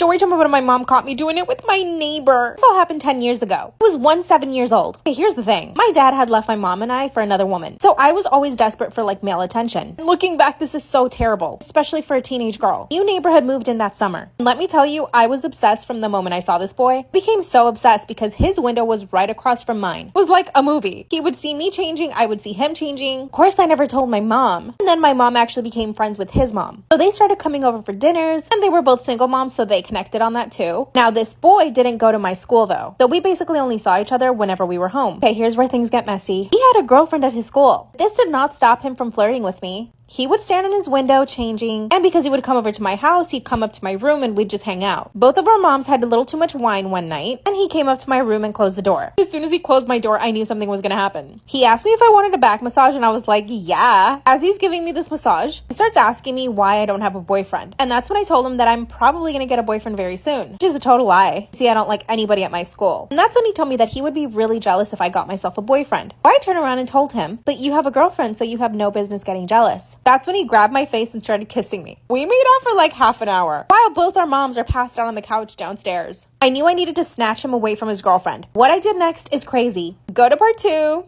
Story time about my mom caught me doing it with my neighbor. This all happened 10 years ago. I was 7 years old. Okay, here's the thing. My dad had left my mom and I for another woman. So I was always desperate for male attention. And looking back, this is so terrible, especially for a teenage girl. New neighbor had moved in that summer. And let me tell you, I was obsessed from the moment I saw this boy. I became so obsessed because his window was right across from mine. It was like a movie. He would see me changing, I would see him changing. Of course, I never told my mom. And then my mom actually became friends with his mom. So they started coming over for dinners, and they were both single moms, so they connected on that too. Now, this boy didn't go to my school though, so we basically only saw each other whenever we were home. Okay, here's where things get messy. He had a girlfriend at his school. This did not stop him from flirting with me. He would stand in his window changing, and because he would come over to my house, he'd come up to my room and we'd just hang out. Both of our moms had a little too much wine one night, and he came up to my room and closed the door. As soon as he closed my door, I knew something was gonna happen. He asked me if I wanted a back massage, and I was like, yeah. As he's giving me this massage, he starts asking me why I don't have a boyfriend. And that's when I told him that I'm probably gonna get a boyfriend very soon, which is a total lie. See, I don't like anybody at my school. And that's when he told me that he would be really jealous if I got myself a boyfriend. So I turned around and told him, but you have a girlfriend, so you have no business getting jealous. That's when he grabbed my face and started kissing me. We made out for half an hour while both our moms are passed out on the couch downstairs. I knew I needed to snatch him away from his girlfriend. What I did next is crazy. Go to part 2.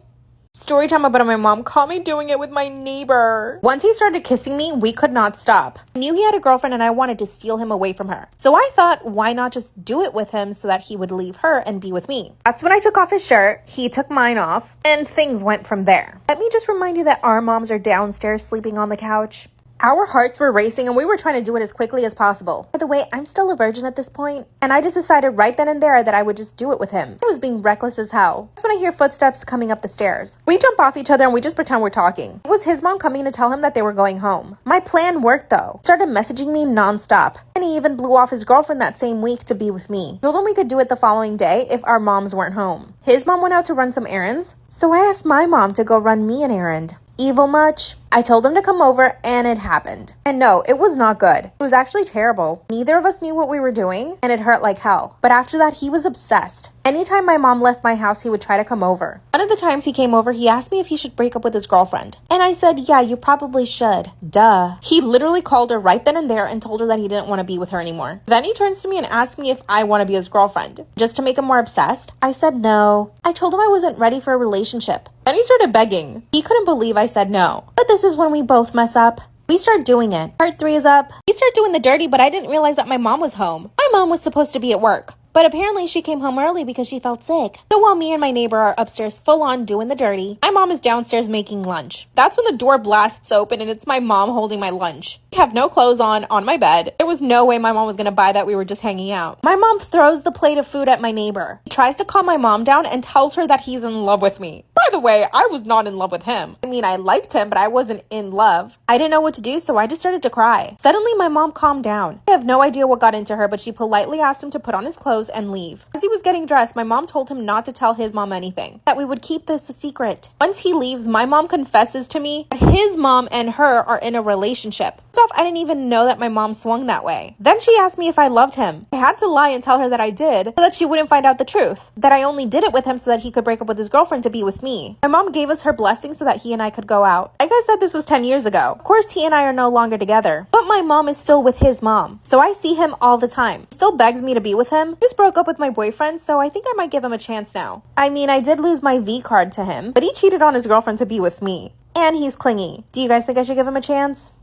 Story time about my mom caught me doing it with my neighbor. Once he started kissing me, we could not stop. I knew he had a girlfriend and I wanted to steal him away from her. So I thought, why not just do it with him so that he would leave her and be with me? That's when I took off his shirt, he took mine off, and things went from there. Let me just remind you that our moms are downstairs sleeping on the couch. Our hearts were racing and we were trying to do it as quickly as possible. By the way, I'm still a virgin at this point, and I just decided right then and there that I would just do it with him. I was being reckless as hell. That's when I hear footsteps coming up the stairs. We jump off each other and we just pretend we're talking. It was his mom coming to tell him that they were going home. My plan worked though. He started messaging me nonstop, and he even blew off his girlfriend that same week to be with me. Told him we could do it the following day if our moms weren't home. His mom went out to run some errands, so I asked my mom to go run me an errand. Evil much? I told him to come over and it happened. And no, it was not good. It was actually terrible. Neither of us knew what we were doing and it hurt like hell. But after that, he was obsessed. Anytime my mom left my house, he would try to come over. One of the times he came over, he asked me if he should break up with his girlfriend. And I said, yeah, you probably should. Duh. He literally called her right then and there and told her that he didn't want to be with her anymore. Then he turns to me and asks me if I want to be his girlfriend. Just to make him more obsessed, I said no. I told him I wasn't ready for a relationship. Then he started begging. He couldn't believe I said no. But this is when we both mess up. We start doing it. Part 3 is up. We start doing the dirty, but I didn't realize that my mom was home. My mom was supposed to be at work, but apparently she came home early because she felt sick. So while me and my neighbor are upstairs full on doing the dirty, my mom is downstairs making lunch. That's when the door blasts open and it's my mom holding my lunch. I have no clothes on my bed. There was no way my mom was gonna buy that. We were just hanging out. My mom throws the plate of food at my neighbor. He tries to calm my mom down and tells her that he's in love with me. By the way, I was not in love with him. I mean, I liked him, but I wasn't in love. I didn't know what to do, so I just started to cry. Suddenly, my mom calmed down. I have no idea what got into her, but she politely asked him to put on his clothes and leave. As he was getting dressed, my mom told him not to tell his mom anything, that we would keep this a secret. Once he leaves, my mom confesses to me that his mom and her are in a relationship. First off, I didn't even know that my mom swung that way. Then she asked me if I loved him. I had to lie and tell her that I did, so that she wouldn't find out the truth. That I only did it with him so that he could break up with his girlfriend to be with me. My mom gave us her blessing so that he and I could go out. Like I said, this was 10 years ago. Of course, he and I are no longer together, but my mom is still with his mom. So I see him all the time. He still begs me to be with him. Just broke up with my boyfriend, so I think I might give him a chance now. I mean, I did lose my V card to him, but he cheated on his girlfriend to be with me. And he's clingy. Do you guys think I should give him a chance?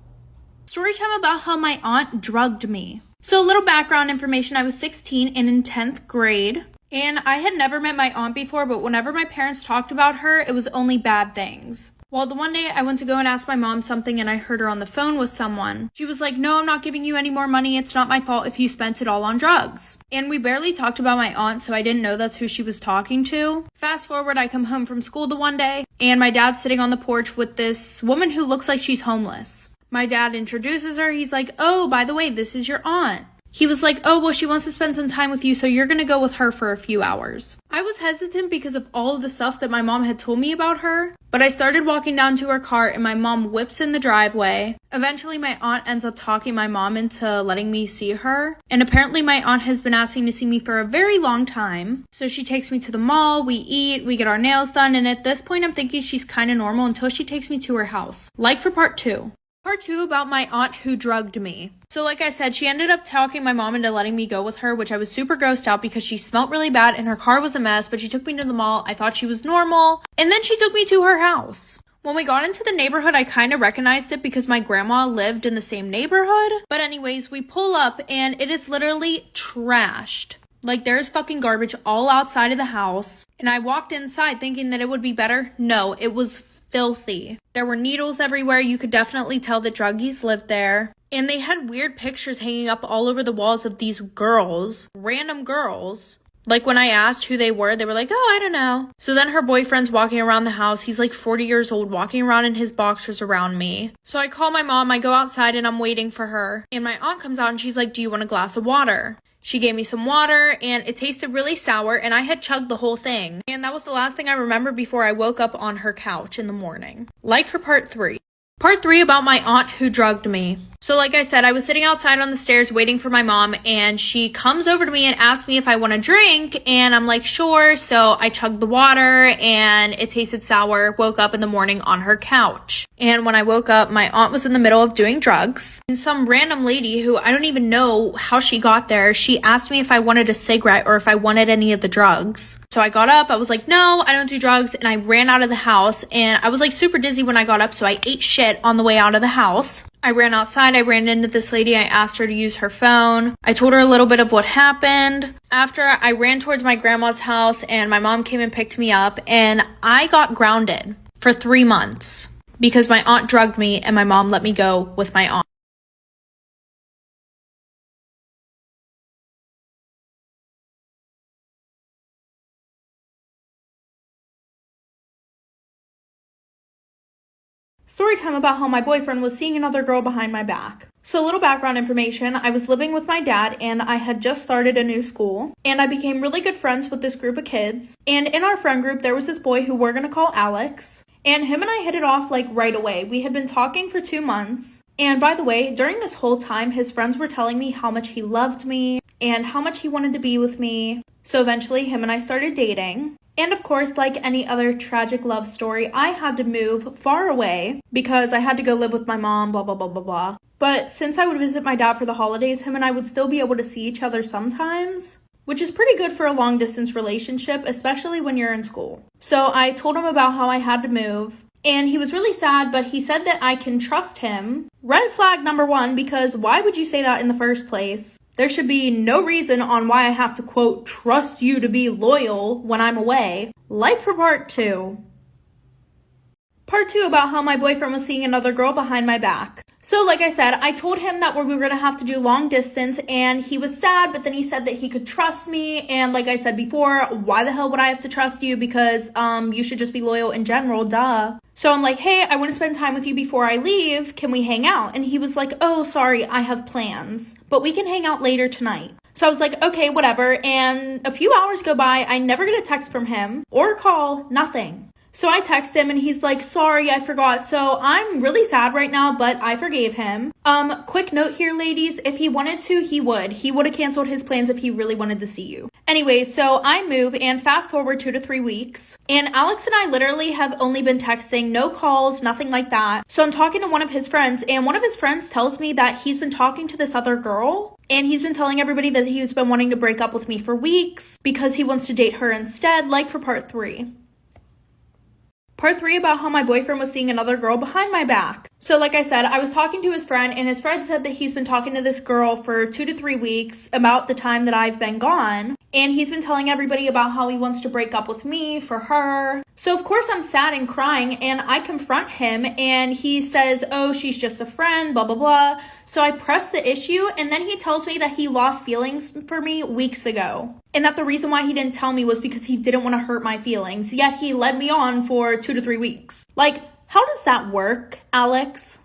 Story time about how my aunt drugged me. So a little background information, I was 16 and in 10th grade. And I had never met my aunt before, but whenever my parents talked about her, it was only bad things. Well, the one day I went to go and ask my mom something and I heard her on the phone with someone. She was like, no, I'm not giving you any more money. It's not my fault if you spent it all on drugs. And we barely talked about my aunt, so I didn't know that's who she was talking to. Fast forward, I come home from school the one day and my dad's sitting on the porch with this woman who looks like she's homeless. My dad introduces her. He's like, oh, by the way, this is your aunt. He was like, oh, well, she wants to spend some time with you, so you're going to go with her for a few hours. I was hesitant because of all of the stuff that my mom had told me about her, but I started walking down to her car and my mom whips in the driveway. Eventually, my aunt ends up talking my mom into letting me see her, and apparently my aunt has been asking to see me for a very long time. So she takes me to the mall, we eat, we get our nails done, and at this point, I'm thinking she's kind of normal until she takes me to her house. Like for part 2. Part 2 about my aunt who drugged me. So like I said, she ended up talking my mom into letting me go with her, which I was super grossed out because she smelled really bad and her car was a mess, but she took me to the mall. I thought she was normal. And then she took me to her house. When we got into the neighborhood, I kind of recognized it because my grandma lived in the same neighborhood. But anyways, we pull up and it is literally trashed. Like, there's fucking garbage all outside of the house. And I walked inside thinking that it would be better. No, it was filthy. There were needles everywhere. You could definitely tell that druggies lived there. And they had weird pictures hanging up all over the walls of these girls. Random girls. Like, when I asked who they were like, oh, I don't know. So then her boyfriend's walking around the house. He's like 40 years old, walking around in his boxers around me. So I call my mom. I go outside and I'm waiting for her. And my aunt comes out and she's like, do you want a glass of water? She gave me some water and it tasted really sour and I had chugged the whole thing. And that was the last thing I remember before I woke up on her couch in the morning. Like for part 3. Part 3 about my aunt who drugged me. So like I said, I was sitting outside on the stairs waiting for my mom and she comes over to me and asks me if I want a drink and I'm like, sure. So I chugged the water and it tasted sour, woke up in the morning on her couch. And when I woke up, my aunt was in the middle of doing drugs and some random lady who I don't even know how she got there, she asked me if I wanted a cigarette or if I wanted any of the drugs. So I got up, I was like, no, I don't do drugs. And I ran out of the house and I was like super dizzy when I got up. So I ate shit on the way out of the house. I ran outside, I ran into this lady, I asked her to use her phone. I told her a little bit of what happened. After I ran towards my grandma's house and my mom came and picked me up and I got grounded for 3 months because my aunt drugged me and my mom let me go with my aunt. Story time about how my boyfriend was seeing another girl behind my back. So a little background information, I was living with my dad and I had just started a new school and I became really good friends with this group of kids. And in our friend group, there was this boy who we're going to call Alex. And him and I hit it off like right away. We had been talking for 2 months. And by the way, during this whole time, his friends were telling me how much he loved me and how much he wanted to be with me. So eventually him and I started dating. And of course, like any other tragic love story, I had to move far away because I had to go live with my mom, blah, blah, blah, blah, blah. But since I would visit my dad for the holidays, him and I would still be able to see each other sometimes, which is pretty good for a long distance relationship, especially when you're in school. So I told him about how I had to move and he was really sad, but he said that I can trust him. Red flag number 1, because why would you say that in the first place? There should be no reason on why I have to, quote, trust you to be loyal when I'm away. Like for part 2. Part 2 about how my boyfriend was seeing another girl behind my back. So like I said, I told him that we were going to have to do long distance and he was sad, but then he said that he could trust me. And like I said before, why the hell would I have to trust you? Because you should just be loyal in general, duh. So I'm like, hey, I want to spend time with you before I leave. Can we hang out? And he was like, oh, sorry, I have plans, but we can hang out later tonight. So I was like, okay, whatever. And a few hours go by. I never get a text from him or a call, nothing. So I text him and he's like, sorry, I forgot. So I'm really sad right now, but I forgave him. Quick note here, ladies, if he wanted to, he would have canceled his plans if he really wanted to see you. Anyway, so I move and fast forward 2 to 3 weeks and Alex and I literally have only been texting, no calls, nothing like that. So I'm talking to one of his friends and one of his friends tells me that he's been talking to this other girl and he's been telling everybody that he's been wanting to break up with me for weeks because he wants to date her instead, like for part 3. Part 3 about how my boyfriend was seeing another girl behind my back. So like I said, I was talking to his friend and his friend said that he's been talking to this girl for 2 to 3 weeks about the time that I've been gone. And he's been telling everybody about how he wants to break up with me for her. So of course I'm sad and crying and I confront him and he says, oh, she's just a friend, blah, blah, blah. So I press the issue and then he tells me that he lost feelings for me weeks ago. And that the reason why he didn't tell me was because he didn't want to hurt my feelings. Yet he led me on for 2 to 3 weeks. Like, how does that work, Alex?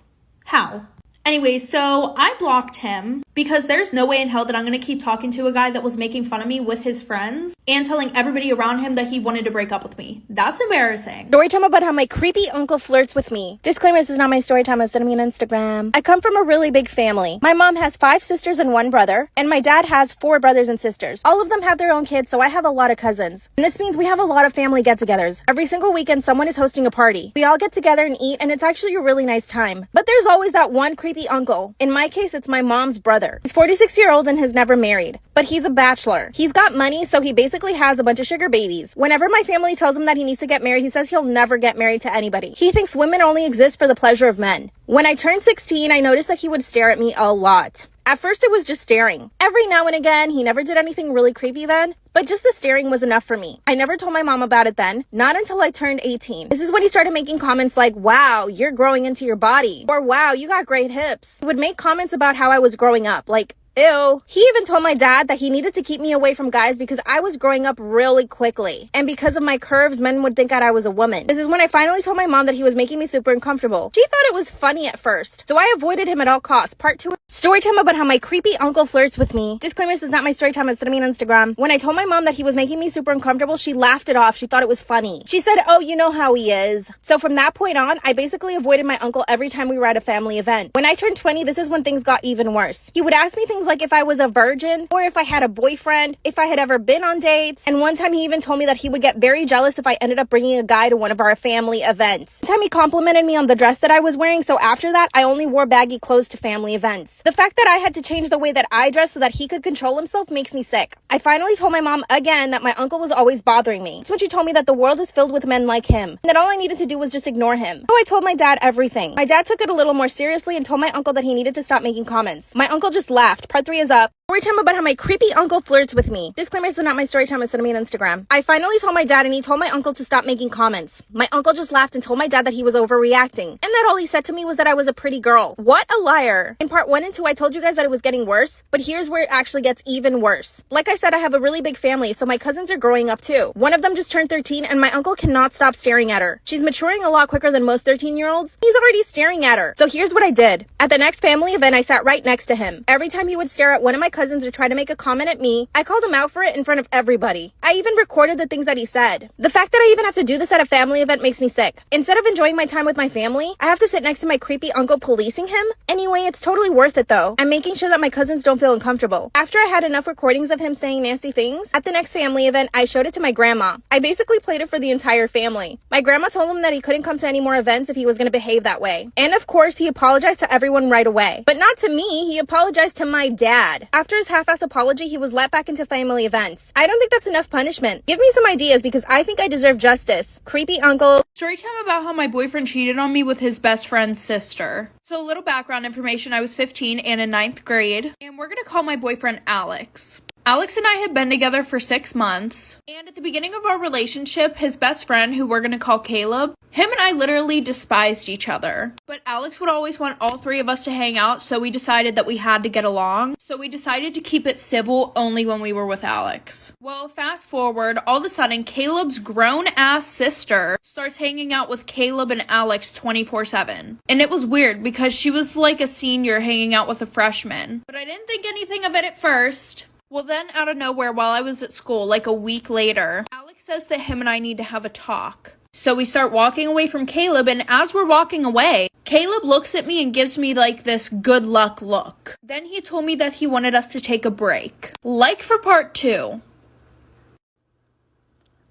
How? Anyway, so I blocked him because there's no way in hell that I'm gonna keep talking to a guy that was making fun of me with his friends and telling everybody around him that he wanted to break up with me. That's embarrassing. Story time about how my creepy uncle flirts with me. Disclaimer, this is not my story time. I was sending me on Instagram. I come from a really big family. My mom has 5 sisters and 1 brother, and my dad has 4 brothers and sisters. All of them have their own kids, so I have a lot of cousins. And this means we have a lot of family get-togethers. Every single weekend, someone is hosting a party. We all get together and eat, and it's actually a really nice time. But there's always that one creepy uncle. In my case, it's my mom's brother. He's 46-year-old and has never married, but he's a bachelor. He's got money, so he basically has a bunch of sugar babies. Whenever my family tells him that he needs to get married, he says he'll never get married to anybody. He thinks women only exist for the pleasure of men. When I turned 16, I noticed that he would stare at me a lot. At first, it was just staring. Every now and again, he never did anything really creepy then, but just the staring was enough for me. I never told my mom about it then, not until I turned 18. This is when he started making comments like, wow, you're growing into your body, or wow, you got great hips. He would make comments about how I was growing up, like, ew. He even told my dad that he needed to keep me away from guys because I was growing up really quickly. And because of my curves, men would think that I was a woman. This is when I finally told my mom that he was making me super uncomfortable. She thought it was funny at first, so I avoided him at all costs. Part 2. Story time about how my creepy uncle flirts with me. Disclaimer, this is not my story time. It's me on Instagram. When I told my mom that he was making me super uncomfortable, she laughed it off. She thought it was funny. She said, oh, you know how he is. So from that point on, I basically avoided my uncle every time we were at a family event. When I turned 20, this is when things got even worse. He would ask me things like if I was a virgin, or if I had a boyfriend, if I had ever been on dates. And one time he even told me that he would get very jealous if I ended up bringing a guy to one of our family events. One time he complimented me on the dress that I was wearing, so after that, I only wore baggy clothes to family events. The fact that I had to change the way that I dressed so that he could control himself makes me sick. I finally told my mom again that my uncle was always bothering me. That's when she told me that the world is filled with men like him, and that all I needed to do was just ignore him. So I told my dad everything. My dad took it a little more seriously and told my uncle that he needed to stop making comments. My uncle just laughed. Part 3 is up. Story time about how my creepy uncle flirts with me. Disclaimer, this is not my story time. It's me on Instagram. I finally told my dad and he told my uncle to stop making comments. My uncle just laughed and told my dad that he was overreacting. And that all he said to me was that I was a pretty girl. What a liar. In part 1 and 2, I told you guys that it was getting worse, but here's where it actually gets even worse. Like I said, I have a really big family, so my cousins are growing up too. One of them just turned 13 and my uncle cannot stop staring at her. She's maturing a lot quicker than most 13-year-olds. He's already staring at her. So here's what I did. At the next family event, I sat right next to him. Every time he would stare at one of my cousins or try to make a comment at me, I called him out for it in front of everybody. I even recorded the things that he said. The fact that I even have to do this at a family event makes me sick. Instead of enjoying my time with my family, I have to sit next to my creepy uncle policing him. Anyway, it's totally worth it though. I'm making sure that my cousins don't feel uncomfortable. After I had enough recordings of him saying nasty things, at the next family event, I showed it to my grandma. I basically played it for the entire family. My grandma told him that he couldn't come to any more events if he was going to behave that way. And of course, he apologized to everyone right away. But not to me, he apologized to my dad. After his half-ass apology, he was let back into family events. I don't think that's enough punishment. Give me some ideas because I think I deserve justice. Creepy uncle. Story time about how my boyfriend cheated on me with his best friend's sister. So a little background information, I was 15 and in 9th grade, and we're gonna call my boyfriend Alex. Alex and I had been together for 6 months, and at the beginning of our relationship, his best friend, who we're gonna call Caleb, him and I literally despised each other. But Alex would always want all 3 of us to hang out, so we decided that we had to get along. So we decided to keep it civil only when we were with Alex. Well, fast forward, all of a sudden, Caleb's grown-ass sister starts hanging out with Caleb and Alex 24/7. And it was weird because she was like a senior hanging out with a freshman. But I didn't think anything of it at first. Well, then out of nowhere, while I was at school, like a week later, Alex says that him and I need to have a talk. So we start walking away from Caleb, and as we're walking away, Caleb looks at me and gives me like this good luck look. Then he told me that he wanted us to take a break. Like for part 2.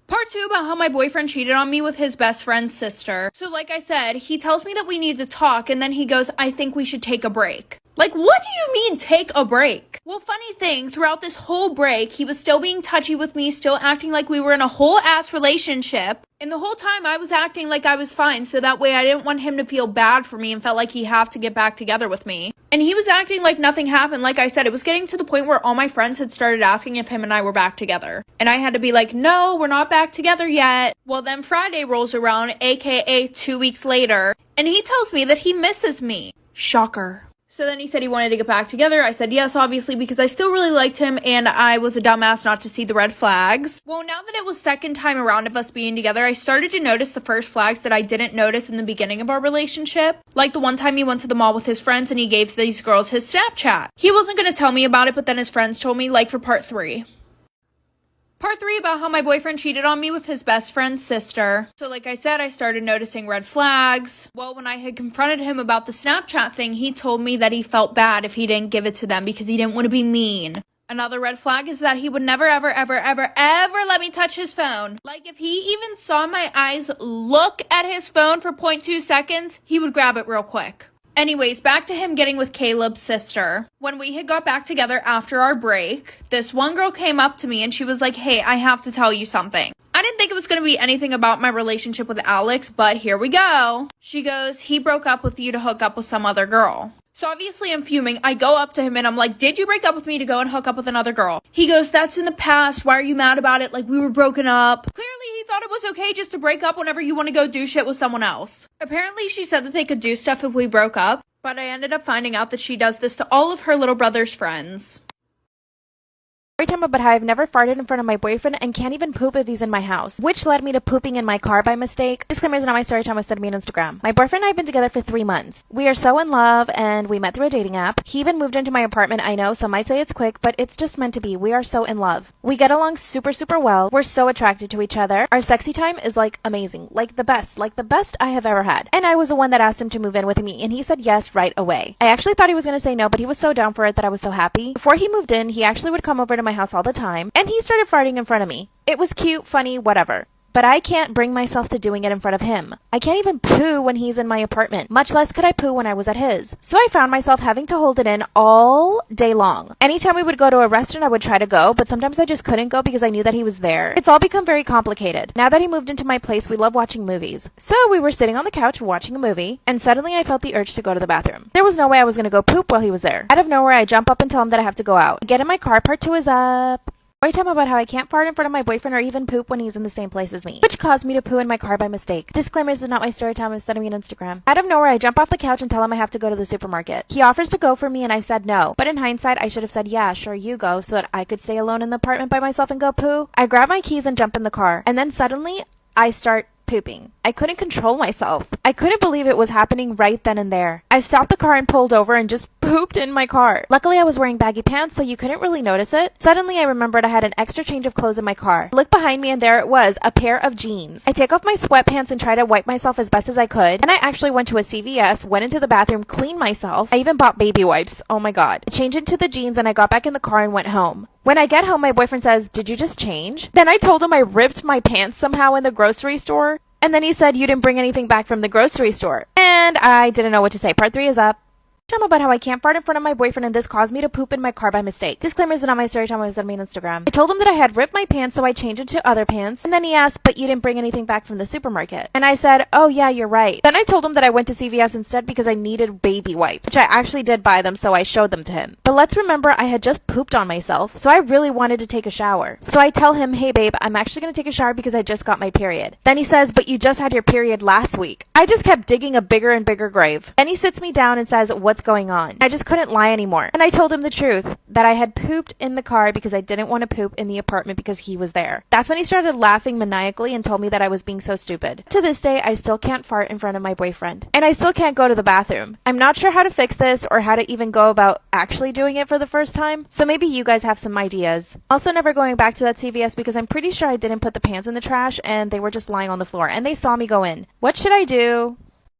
Part 2 about how my boyfriend cheated on me with his best friend's sister. So like I said, he tells me that we need to talk, and then he goes, I think we should take a break. Like, what do you mean, take a break? Well, funny thing, throughout this whole break, he was still being touchy with me, still acting like we were in a whole-ass relationship. And the whole time, I was acting like I was fine, so that way I didn't want him to feel bad for me and felt like he had to get back together with me. And he was acting like nothing happened. Like I said, it was getting to the point where all my friends had started asking if him and I were back together. And I had to be like, no, we're not back together yet. Well, then Friday rolls around, aka 2 weeks later, and he tells me that he misses me. Shocker. So then he said he wanted to get back together. I said yes, obviously, because I still really liked him and I was a dumbass not to see the red flags. Well, now that it was second time around of us being together, I started to notice the first flags that I didn't notice in the beginning of our relationship. Like the one time he went to the mall with his friends and he gave these girls his Snapchat. He wasn't going to tell me about it, but then his friends told me, like for part 3. Part 3 about how my boyfriend cheated on me with his best friend's sister. So like I said, I started noticing red flags. Well, when I had confronted him about the Snapchat thing, he told me that he felt bad if he didn't give it to them because he didn't want to be mean. Another red flag is that he would never, ever, ever, ever, ever let me touch his phone. Like if he even saw my eyes look at his phone for 0.2 seconds, he would grab it real quick. Anyways, back to him getting with Caleb's sister. When we had got back together after our break, this one girl came up to me and she was like, hey, I have to tell you something. I didn't think it was going to be anything about my relationship with Alex, but here we go. She goes, he broke up with you to hook up with some other girl. So obviously I'm fuming. I go up to him and I'm like, did you break up with me to go and hook up with another girl? He goes, that's in the past. Why are you mad about it? Like we were broken up. Clearly he thought it was okay just to break up whenever you want to go do shit with someone else. Apparently she said that they could do stuff if we broke up, but I ended up finding out that she does this to all of her little brother's friends. Storytime about how I've never farted in front of my boyfriend and can't even poop if he's in my house, which led me to pooping in my car by mistake. Disclaimers on my Storytime was sent to me on Instagram. My boyfriend and I have been together for 3 months. We are so in love and we met through a dating app. He even moved into my apartment. I know some might say it's quick, but it's just meant to be. We are so in love. We get along super, super well. We're so attracted to each other. Our sexy time is like amazing, like the best I have ever had. And I was the one that asked him to move in with me and he said yes right away. I actually thought he was going to say no, but he was so down for it that I was so happy. Before he moved in, he actually would come over to my house all the time and he started farting in front of me. It was cute, funny, whatever. But I can't bring myself to doing it in front of him. I can't even poo when he's in my apartment, much less could I poo when I was at his. So I found myself having to hold it in all day long. Anytime we would go to a restaurant, I would try to go, but sometimes I just couldn't go because I knew that he was there. It's all become very complicated. Now that he moved into my place, we love watching movies. So we were sitting on the couch watching a movie, and suddenly I felt the urge to go to the bathroom. There was no way I was going to go poop while he was there. Out of nowhere, I jump up and tell him that I have to go out. I get in my car, part 2 is up. Storytime about how I can't fart in front of my boyfriend or even poop when he's in the same place as me, which caused me to poo in my car by mistake. Disclaimers is not my Storytime, it's sending me on Instagram. Out of nowhere, I jump off the couch and tell him I have to go to the supermarket. He offers to go for me and I said no, but in hindsight, I should have said yeah, sure you go, so that I could stay alone in the apartment by myself and go poo. I grab my keys and jump in the car, and then suddenly, I start pooping. I couldn't control myself. I couldn't believe it was happening right then and there. I stopped the car and pulled over and just pooped in my car. Luckily, I was wearing baggy pants, so you couldn't really notice it. Suddenly, I remembered I had an extra change of clothes in my car. I looked behind me and there it was, a pair of jeans. I take off my sweatpants and try to wipe myself as best as I could. And I actually went to a CVS, went into the bathroom, cleaned myself. I even bought baby wipes. Oh my god. I changed into the jeans and I got back in the car and went home. When I get home, my boyfriend says, "Did you just change?" Then I told him I ripped my pants somehow in the grocery store. And then he said, "You didn't bring anything back from the grocery store." And I didn't know what to say. Part 3 is up. Time about how I can't fart in front of my boyfriend and this caused me to poop in my car by mistake. Disclaimers are not my Storytime, was on me on Instagram. I told him that I had ripped my pants, so I changed into other pants. And then he asked, "But you didn't bring anything back from the supermarket." And I said, "Oh yeah, you're right." Then I told him that I went to CVS instead because I needed baby wipes, which I actually did buy them, so I showed them to him. But let's remember I had just pooped on myself, so I really wanted to take a shower. So I tell him, "Hey babe, I'm actually going to take a shower because I just got my period." Then he says, "But you just had your period last week." I just kept digging a bigger and bigger grave. And he sits me down and says, "What's going on?" I just couldn't lie anymore. And I told him the truth, that I had pooped in the car because I didn't want to poop in the apartment because he was there. That's when he started laughing maniacally and told me that I was being so stupid. To this day, I still can't fart in front of my boyfriend. And I still can't go to the bathroom. I'm not sure how to fix this or how to even go about actually doing it for the first time. So maybe you guys have some ideas. Also, never going back to that CVS because I'm pretty sure I didn't put the pants in the trash and they were just lying on the floor and they saw me go in. What should I do?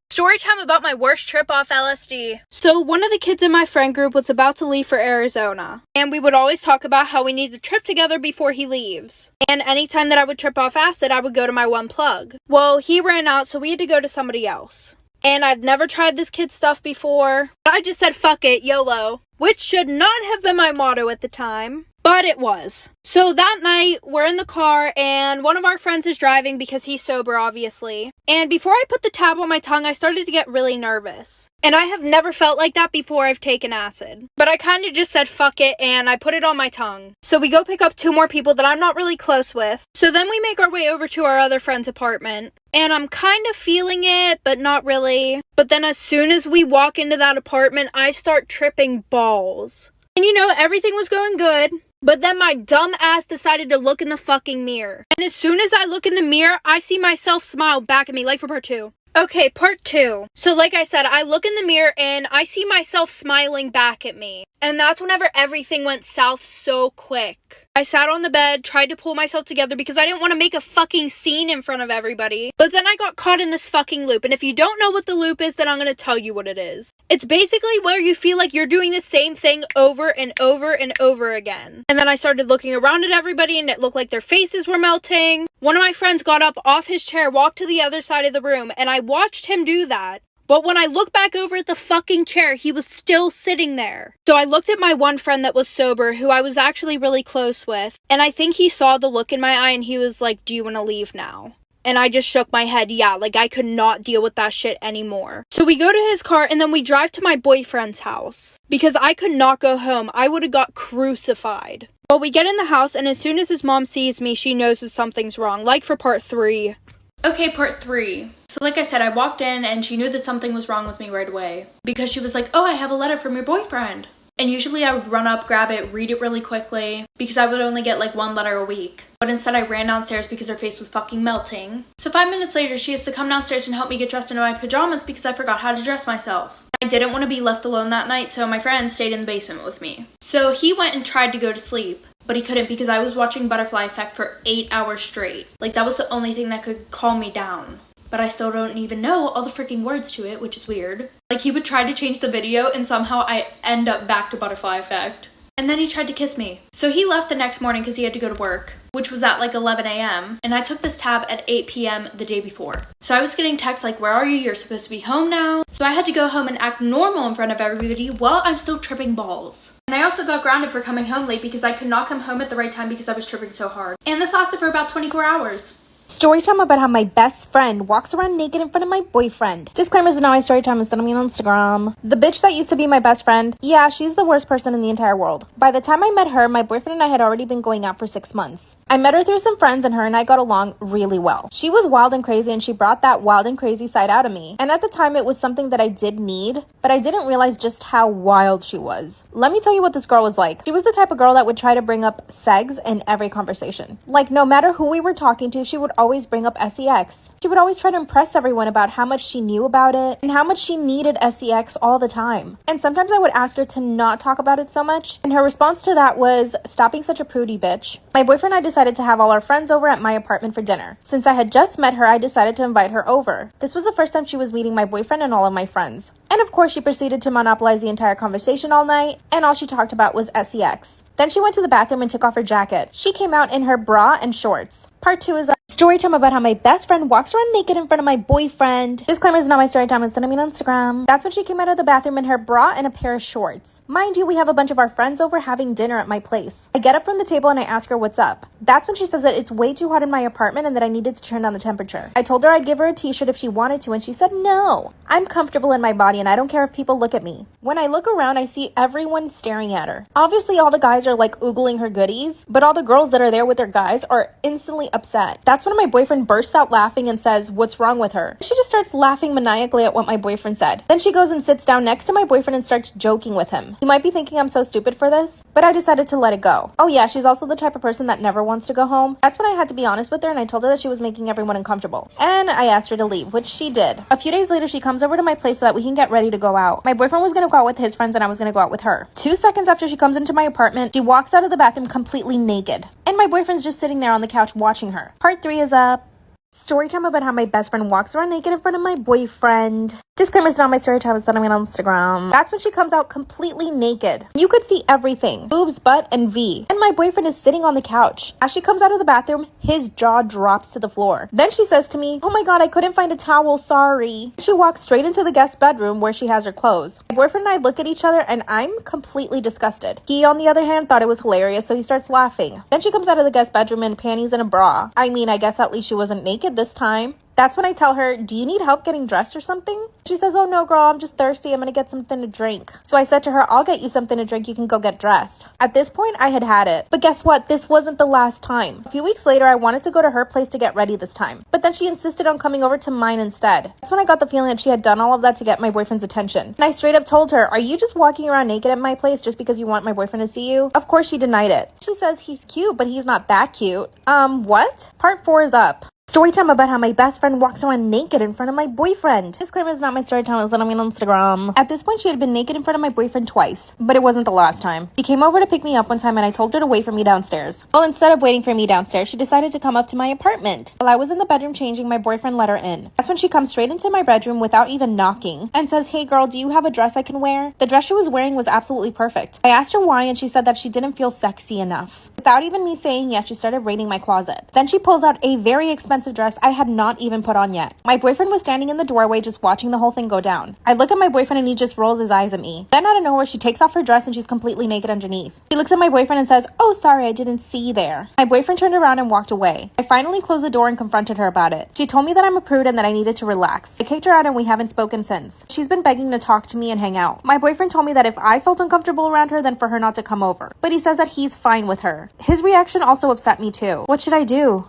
Story time about my worst trip off LSD. So one of the kids in my friend group was about to leave for Arizona. And we would always talk about how we need to trip together before he leaves. And anytime that I would trip off acid, I would go to my one plug. Well, he ran out, so we had to go to somebody else. And I've never tried this kid's stuff before. But I just said, fuck it, YOLO. Which should not have been my motto at the time. but it was. So that night, we're in the car, and one of our friends is driving because he's sober, obviously. And before I put the tab on my tongue, I started to get really nervous. And I have never felt like that before I've taken acid. But I kind of just said fuck it, and I put it on my tongue. So we go pick up 2 more people that I'm not really close with. So then we make our way over to our other friend's apartment. And I'm kind of feeling it, but not really. But then as soon as we walk into that apartment, I start tripping balls. And everything was going good. But then my dumb ass decided to look in the fucking mirror. And as soon as I look in the mirror, I see myself smile back at me, like for part 2. Okay, part 2. So like I said, I look in the mirror and I see myself smiling back at me. And that's whenever everything went south so quick. I sat on the bed, tried to pull myself together because I didn't want to make a fucking scene in front of everybody. But then I got caught in this fucking loop. And if you don't know what the loop is, then I'm going to tell you what it is. It's basically where you feel like you're doing the same thing over and over and over again. And then I started looking around at everybody and it looked like their faces were melting. One of my friends got up off his chair, walked to the other side of the room, and I watched him do that. But when I looked back over at the fucking chair, he was still sitting there. So I looked at my one friend that was sober, who I was actually really close with, and I think he saw the look in my eye and he was like, "Do you want to leave now?" And I just shook my head, yeah, like I could not deal with that shit anymore. So we go to his car and then we drive to my boyfriend's house. Because I could not go home. I would have got crucified. Well, we get in the house and as soon as his mom sees me, she knows that something's wrong. Like for part 3. Okay, part 3. So like I said, I walked in and she knew that something was wrong with me right away. Because she was like, "Oh, I have a letter from your boyfriend." And usually I would run up, grab it, read it really quickly, because I would only get like 1 letter a week. But instead I ran downstairs because her face was fucking melting. So 5 minutes later, she has to come downstairs and help me get dressed into my pajamas because I forgot how to dress myself. I didn't want to be left alone that night, so my friend stayed in the basement with me. So he went and tried to go to sleep, but he couldn't because I was watching Butterfly Effect for 8 hours straight. Like that was the only thing that could calm me down. But I still don't even know all the freaking words to it, which is weird. Like he would try to change the video and somehow I end up back to Butterfly Effect. And then he tried to kiss me. So he left the next morning because he had to go to work, which was at like 11 a.m. And I took this tab at 8 p.m. the day before. So I was getting texts like, "Where are you? You're supposed to be home now." So I had to go home and act normal in front of everybody while I'm still tripping balls. And I also got grounded for coming home late because I could not come home at the right time because I was tripping so hard. And this lasted for about 24 hours. Storytime about how my best friend walks around naked in front of my boyfriend. Disclaimers are now my storytime instead of me on Instagram. The bitch that used to be my best friend, yeah, she's the worst person in the entire world. By the time I met her, my boyfriend and I had already been going out for 6 months. I met her through some friends and her and I got along really well. She was wild and crazy and she brought that wild and crazy side out of me. And at the time it was something that I did need, but I didn't realize just how wild she was. Let me tell you what this girl was like. She was the type of girl that would try to bring up sex in every conversation. Like no matter who we were talking to, she would always bring up sex. She would always try to impress everyone about how much she knew about it and how much she needed sex all the time. And sometimes I would ask her to not talk about it so much, and her response to that was, "Stop being such a prudy bitch." My boyfriend and I decided to have all our friends over at my apartment for dinner. Since I had just met her, I decided to invite her over. This was the first time she was meeting my boyfriend and all of my friends. And of course, she proceeded to monopolize the entire conversation all night, and all she talked about was sex. Then she went to the bathroom and took off her jacket. She came out in her bra and shorts. Part 2 is a story time about how my best friend walks around naked in front of my boyfriend. Disclaimer is not my story time, it's sending me on Instagram. That's when she came out of the bathroom in her bra and a pair of shorts. Mind you, we have a bunch of our friends over having dinner at my place. I get up from the table and I ask her what's up. That's when she says that it's way too hot in my apartment and that I needed to turn down the temperature. I told her I'd give her a t-shirt if she wanted to and she said no. I'm comfortable in my body and I don't care if people look at me. When I look around, I see everyone staring at her. Obviously all the guys are like oogling her goodies, but all the girls that are there with their guys are instantly upset. That's when my boyfriend bursts out laughing and says, "What's wrong with her?" She just starts laughing maniacally at what my boyfriend said. Then she goes and sits down next to my boyfriend and starts joking with him. You might be thinking I'm so stupid for this, but I decided to let it go. Oh yeah, she's also the type of person that never wants to go home. That's when I had to be honest with her and I told her that she was making everyone uncomfortable. And I asked her to leave, which she did. A few days later, she comes over to my place so that we can get ready to go out. My boyfriend was gonna go out with his friends and I was gonna go out with her. 2 seconds after she comes into my apartment, she walks out of the bathroom completely naked. And my boyfriend's just sitting there on the couch watching her. Part 3 is up. Story time about how my best friend walks around naked in front of my boyfriend. Disclaimer's not my story time, it's not on Instagram. That's when she comes out completely naked. You could see everything. Boobs, butt, and V. And my boyfriend is sitting on the couch. As she comes out of the bathroom, his jaw drops to the floor. Then she says to me, "Oh my god, I couldn't find a towel, sorry." She walks straight into the guest bedroom where she has her clothes. My boyfriend and I look at each other and I'm completely disgusted. He, on the other hand, thought it was hilarious, so he starts laughing. Then she comes out of the guest bedroom in panties and a bra. I mean, I guess at least she wasn't naked this time. That's when I tell her, "Do you need help getting dressed or something?" She says, "Oh no, girl, I'm just thirsty. I'm gonna get something to drink." So I said to her, "I'll get you something to drink. You can go get dressed." At this point, I had it. But guess what? This wasn't the last time. A few weeks later, I wanted to go to her place to get ready this time. But then she insisted on coming over to mine instead. That's when I got the feeling that she had done all of that to get my boyfriend's attention. And I straight up told her, "Are you just walking around naked at my place just because you want my boyfriend to see you?" Of course, she denied it. She says he's cute, but he's not that cute. What? Part 4 is up. Story time about how my best friend walks around naked in front of my boyfriend. Disclaimer is not my story time, it's on Instagram. At this point, she had been naked in front of my boyfriend twice, but it wasn't the last time. She came over to pick me up one time and I told her to wait for me downstairs. Well, instead of waiting for me downstairs, she decided to come up to my apartment. While I was in the bedroom changing, my boyfriend let her in. That's when she comes straight into my bedroom without even knocking and says, "Hey girl, do you have a dress I can wear?" The dress she was wearing was absolutely perfect. I asked her why and she said that she didn't feel sexy enough. Without even me saying yes, she started raiding my closet. Then she pulls out a very expensive dress I had not even put on yet. My boyfriend was standing in the doorway just watching the whole thing go down. I look at my boyfriend and he just rolls his eyes at me. Then out of nowhere, she takes off her dress and she's completely naked underneath. She looks at my boyfriend and says, "Oh, sorry, I didn't see there." My boyfriend turned around and walked away. I finally closed the door and confronted her about it. She told me that I'm a prude and that I needed to relax. I kicked her out and we haven't spoken since. She's been begging to talk to me and hang out. My boyfriend told me that if I felt uncomfortable around her, then for her not to come over. But he says that he's fine with her. His reaction also upset me too. What should I do?